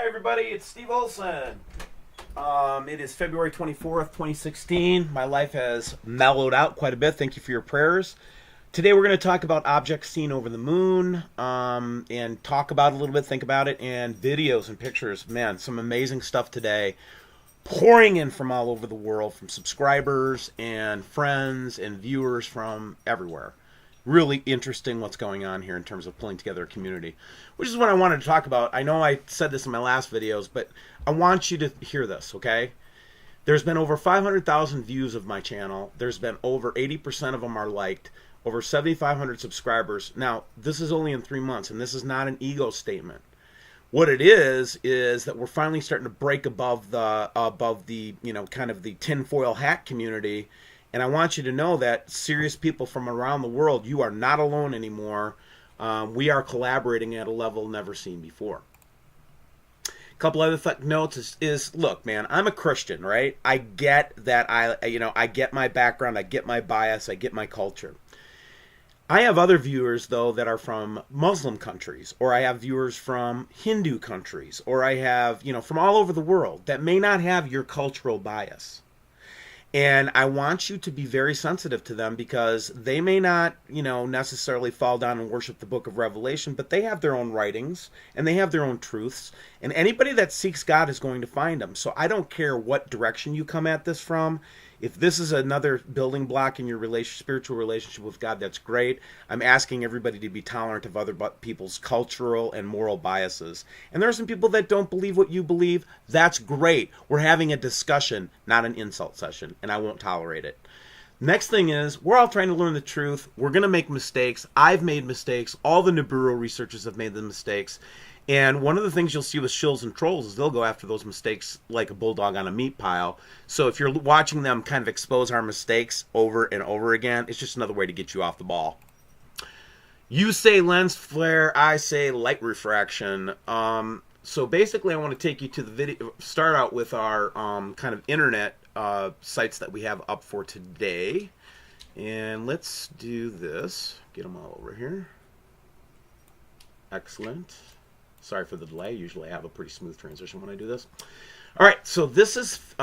everybody, it's Steve Olson. It is February 24th, 2016. My life has mellowed out quite a bit. Thank you for your prayers. Today we're going to talk about objects seen over the moon, and talk about it a little bit, think about it, and videos and pictures. Man, some amazing stuff today. Pouring in from all over the world, from subscribers and friends and viewers from everywhere. Really interesting what's going on here in terms of pulling together a community, which is what I wanted to talk about. I know I said this in my last videos, but I want you to hear this, okay? There's been over 500,000 views of my channel. There's been over 80% of them are liked, over 7,500 subscribers. Now, this is only in 3 months, and this is not an ego statement. What it is that we're finally starting to break above the kind of the tinfoil hat community. And I want you to know that serious people from around the world, you are not alone anymore. We are collaborating at a level never seen before. A couple other notes is look, man, I'm a Christian, right? I get that I get my background, I get my bias, I get my culture. I have other viewers, though, that are from Muslim countries, or I have viewers from Hindu countries, or I have, from all over the world that may not have your cultural bias. And I want you to be very sensitive to them because they may not, necessarily fall down and worship the book of Revelation, but they have their own writings and they have their own truths. And anybody that seeks God is going to find them. So I don't care what direction you come at this from. If this is another building block in your spiritual relationship with God, that's great. I'm asking everybody to be tolerant of other people's cultural and moral biases. And there are some people that don't believe what you believe. That's great. We're having a discussion, not an insult session, and I won't tolerate it. Next thing is, we're all trying to learn the truth. We're going to make mistakes. I've made mistakes. All the Nibiru researchers have made the mistakes. And one of the things you'll see with shills and trolls is they'll go after those mistakes like a bulldog on a meat pile. So if you're watching them kind of expose our mistakes over and over again, it's just another way to get you off the ball. You say lens flare, I say light refraction. So basically I want to take you to the video, start out with our kind of internet sites that we have up for today. And let's do this. Get them all over here. Excellent. Sorry for the delay. Usually I have a pretty smooth transition when I do this. All right, so this is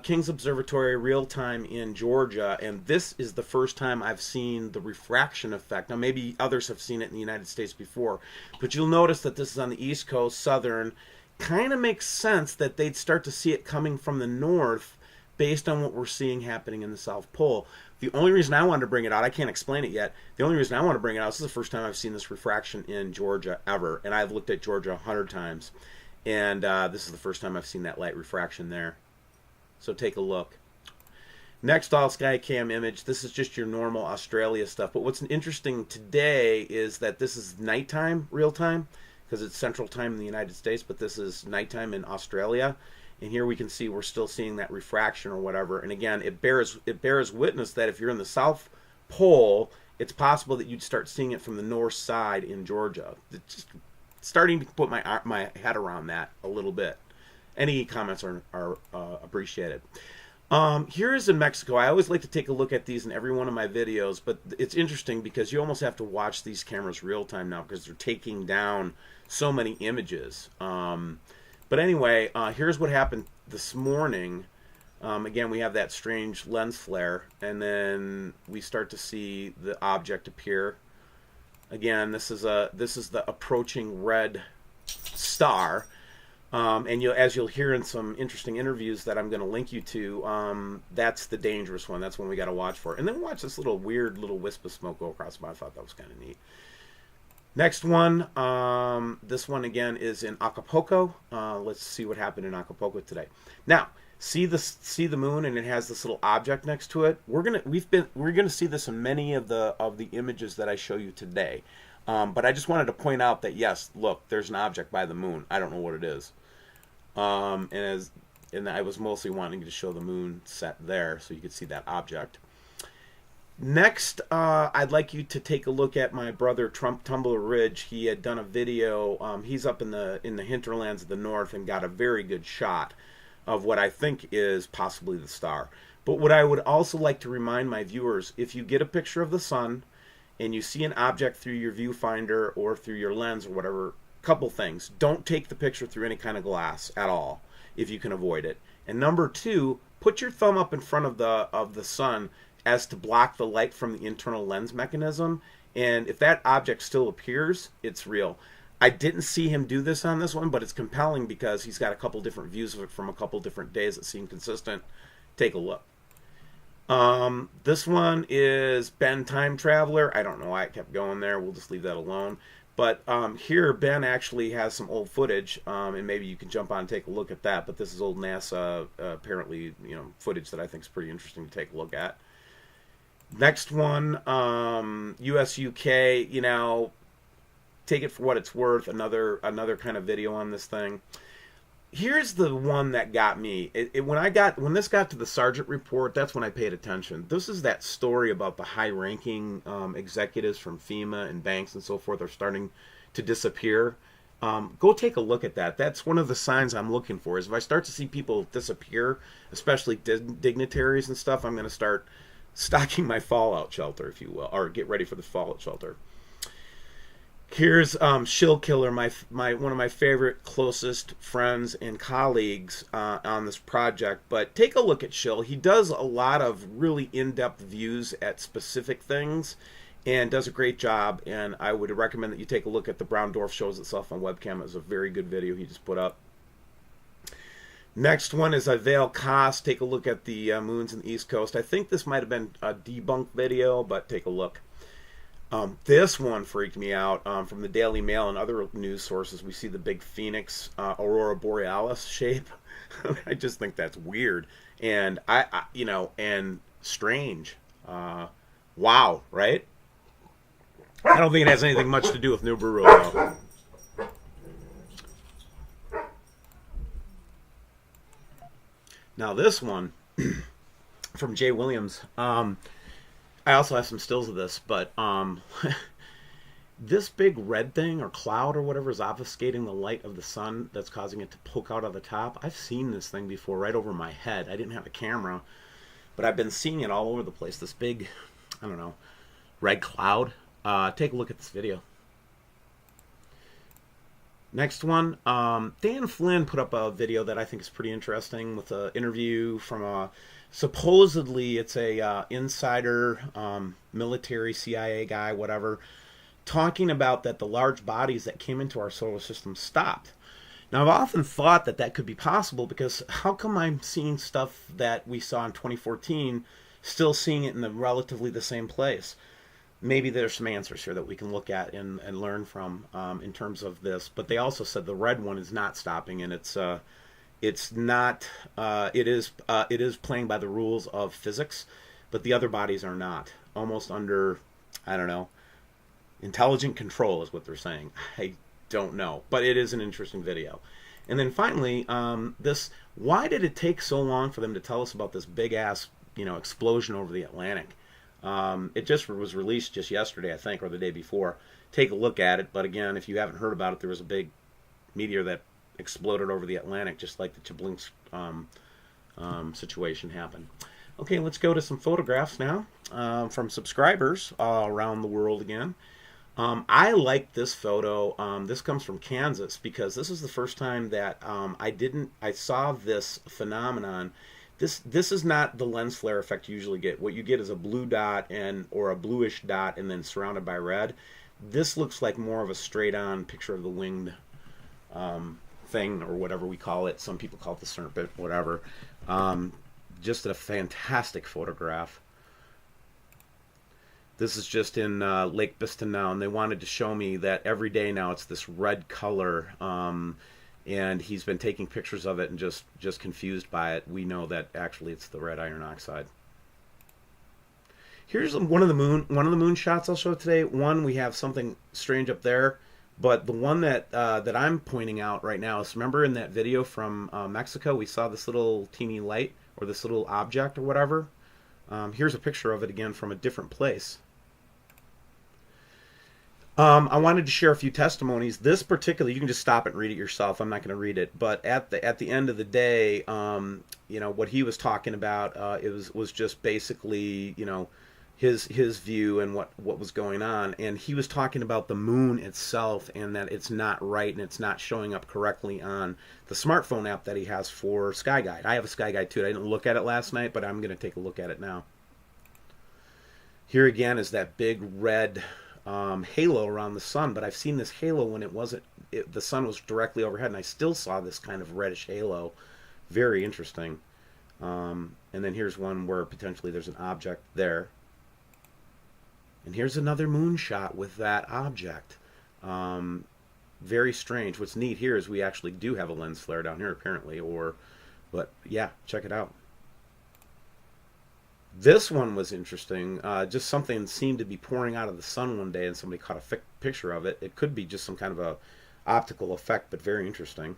King's Observatory real-time in Georgia, and this is the first time I've seen the refraction effect. Now, maybe others have seen it in the United States before, but you'll notice that this is on the East Coast, southern. Kind of makes sense that they'd start to see it coming from the north based on what we're seeing happening in the South Pole. The only reason I wanted to bring it out, I can't explain it yet, the only reason I want to bring it out, this is the first time I've seen this refraction in Georgia ever, and I've looked at Georgia 100 times, and this is the first time I've seen that light refraction there. So take a look. Next all sky cam image, this is just your normal Australia stuff, but what's interesting today is that this is nighttime, real time, because it's central time in the United States, but this is nighttime in Australia. And here we can see we're still seeing that refraction or whatever. And again, it bears witness that if you're in the South Pole, it's possible that you'd start seeing it from the north side in Georgia. It's just starting to put my head around that a little bit. Any comments are appreciated. Here is in Mexico. I always like to take a look at these in every one of my videos, but it's interesting because you almost have to watch these cameras real time now because they're taking down so many images. But anyway, here's what happened this morning. Again, we have that strange lens flare, and then we start to see the object appear. Again, this is the approaching red star, and as you'll hear in some interesting interviews that I'm going to link you to, that's the dangerous one. That's one we got to watch for. And then watch this weird little wisp of smoke go across. I thought that was kind of neat. Next one, this one again is in Acapulco. Let's see what happened in Acapulco today. Now, see the moon, and it has this little object next to it. We're gonna see this in many of the images that I show you today. But I just wanted to point out that yes, look, there's an object by the moon. I don't know what it is. And I was mostly wanting to show the moon set there so you could see that object. Next, I'd like you to take a look at my brother Tumbler Ridge. He had done a video. He's up in the hinterlands of the north and got a very good shot of what I think is possibly the star. But what I would also like to remind my viewers, if you get a picture of the sun and you see an object through your viewfinder or through your lens or whatever, couple things. Don't take the picture through any kind of glass at all if you can avoid it. And number two, put your thumb up in front of the sun as to block the light from the internal lens mechanism. And if that object still appears, it's real. I didn't see him do this on this one, but it's compelling because he's got a couple different views of it from a couple different days that seem consistent. Take a look. This one is Ben Time Traveler. I don't know why it kept going there. We'll just leave that alone. But here, Ben actually has some old footage, and maybe you can jump on and take a look at that. But this is old NASA, apparently, footage that I think is pretty interesting to take a look at. Next one, US UK, take it for what it's worth. Another kind of video on this thing. Here's the one that got me. When this got to the Sergeant report, that's when I paid attention. This is that story about the high-ranking executives from FEMA and banks and so forth are starting to disappear. Go take a look at that. That's one of the signs I'm looking for. Is if I start to see people disappear, especially dignitaries and stuff, I'm going to start stocking my fallout shelter, if you will, or get ready for the fallout shelter. Here's Shill Killer, my one of my favorite, closest friends and colleagues on this project. But take a look at Shill. He does a lot of really in-depth views at specific things and does a great job. And I would recommend that you take a look at the Brown Dwarf shows itself on webcam. It was a very good video he just put up. Next one is Avail Koss. Take a look at the moons in the East Coast. I think this might have been a debunked video, but take a look. This one freaked me out. From the Daily Mail and other news sources, we see the big Phoenix Aurora Borealis shape. I just think that's weird and and strange. Wow, right? I don't think it has anything much to do with Nibiru, though. Now this one from Jay Williams. I also have some stills of this, but this big red thing or cloud or whatever is obfuscating the light of the sun that's causing it to poke out of the top. I've seen this thing before right over my head. I didn't have a camera, but I've been seeing it all over the place. This big, I don't know, red cloud. Take a look at this video. Next one, Dan Flynn put up a video that I think is pretty interesting with an interview from a, supposedly it's a insider, military, CIA guy, whatever, talking about that the large bodies that came into our solar system stopped. Now, I've often thought that that could be possible because how come I'm seeing stuff that we saw in 2014, still seeing it in relatively the same place? Maybe there's some answers here that we can look at and learn from in terms of this. But they also said the red one is not stopping, and it is playing by the rules of physics, but the other bodies are not. Almost under, I don't know, intelligent control is what they're saying. I don't know, but it is an interesting video. And then finally, why did it take so long for them to tell us about this big ass, explosion over the Atlantic? It just was released just yesterday, I think, or the day before. Take a look at it. But again, if you haven't heard about it, there was a big meteor that exploded over the Atlantic, just like the Chelyabinsk situation happened. Okay, let's go to some photographs now from subscribers around the world again. I like this photo. This comes from Kansas because this is the first time that I saw this phenomenon. This is not the lens flare effect you usually get. What you get is a blue dot or a bluish dot and then surrounded by red. This looks like more of a straight-on picture of the winged thing or whatever we call it. Some people call it the serpent, whatever. Just a fantastic photograph. This is just in Lake Biston now, and they wanted to show me that every day now it's this red color. And he's been taking pictures of it and just confused by it. We know that actually it's the red iron oxide. Here's one of the moon shots I'll show today. One, we have something strange up there, but the one that I'm pointing out right now is, remember in that video from Mexico, we saw this little teeny light or this little object or whatever. Here's a picture of it again from a different place. I wanted to share a few testimonies. This particular, you can just stop it and read it yourself. I'm not going to read it, but at the end of the day, what he was talking about, it was just basically, his view and what was going on, and he was talking about the moon itself and that it's not right and it's not showing up correctly on the smartphone app that he has for Sky Guide. I have a Sky Guide too. I didn't look at it last night, but I'm going to take a look at it now. Here again is that big red halo around the sun, but I've seen this halo when the sun was directly overhead, and I still saw this kind of reddish halo. Very interesting. And then here's one where potentially there's an object there. And here's another moonshot with that object. Very strange. What's neat here is we actually do have a lens flare down here apparently, but yeah, check it out. This one was interesting. Just something seemed to be pouring out of the sun one day and somebody caught a picture of it. It could be just some kind of a optical effect, but very interesting.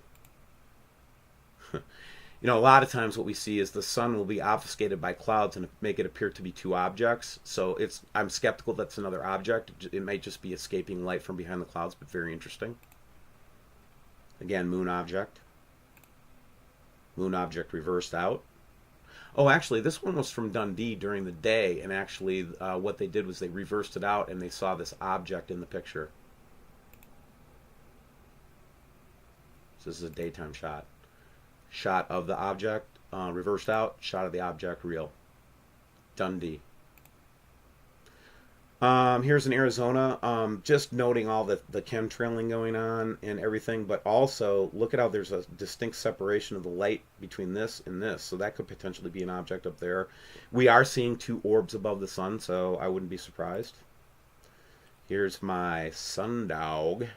You know, a lot of times what we see is the sun will be obfuscated by clouds and make it appear to be two objects. So I'm skeptical that's another object. It might just be escaping light from behind the clouds, but very interesting. Again, moon object. Moon object reversed out. Oh, actually, this one was from Dundee during the day, and actually what they did was they reversed it out and they saw this object in the picture. So this is a daytime shot. Shot of the object, reversed out, shot of the object, real. Dundee. Here's in Arizona, just noting all the chemtrailing going on and everything, but also look at how there's a distinct separation of the light between this and this, so that could potentially be an object up there. We are seeing two orbs above the sun, so I wouldn't be surprised. Here's my sundog.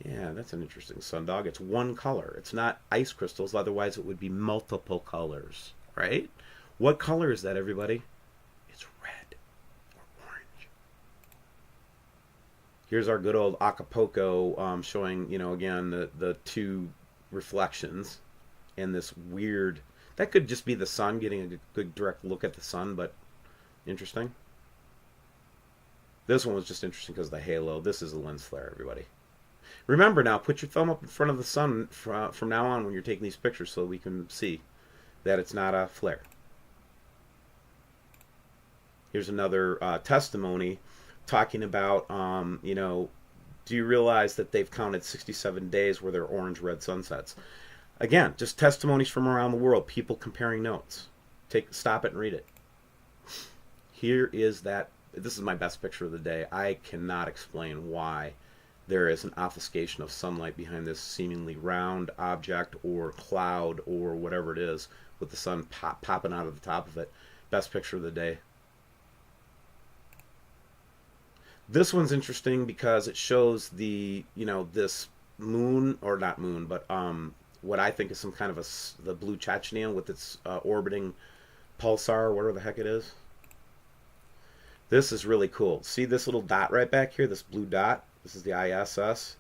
Yeah, that's an interesting sundog. It's one color. It's not ice crystals, otherwise it would be multiple colors, right? What color is that, everybody? It's red or orange. Here's our good old Acapulco showing, you know, again, the two reflections and this weird... That could just be the sun, getting a good direct look at the sun, but interesting. This one was just interesting because of the halo. This is a lens flare, everybody. Remember now, put your thumb up in front of the sun from now on when you're taking these pictures so we can see that it's not a flare. Here's another testimony talking about, you know, do you realize that they've counted 67 days where there are orange-red sunsets? Again, just testimonies from around the world, people comparing notes. Stop it and read it. Here is that. This is my best picture of the day. I cannot explain why there is an obfuscation of sunlight behind this seemingly round object or cloud or whatever it is with the sun popping out of the top of it. Best picture of the day. This one's interesting because it shows the, you know, this moon, or not moon, but what I think is some kind of the blue Chechnya with its orbiting pulsar, whatever the heck it is. This is really cool. See this little dot right back here, this blue dot? This is the ISS.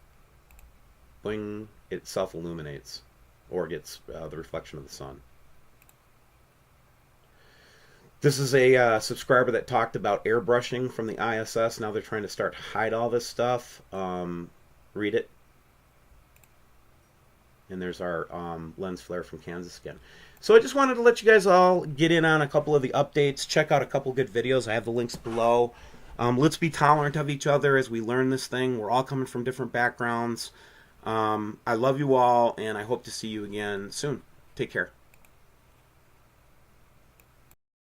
Bling, it self-illuminates, or gets the reflection of the sun. This is a subscriber that talked about airbrushing from the ISS. Now they're trying to start to hide all this stuff. Read it. And there's our lens flare from Kansas again. So I just wanted to let you guys all get in on a couple of the updates. Check out a couple good videos. I have the links below. Let's be tolerant of each other as we learn this thing. We're all coming from different backgrounds. I love you all, and I hope to see you again soon. Take care.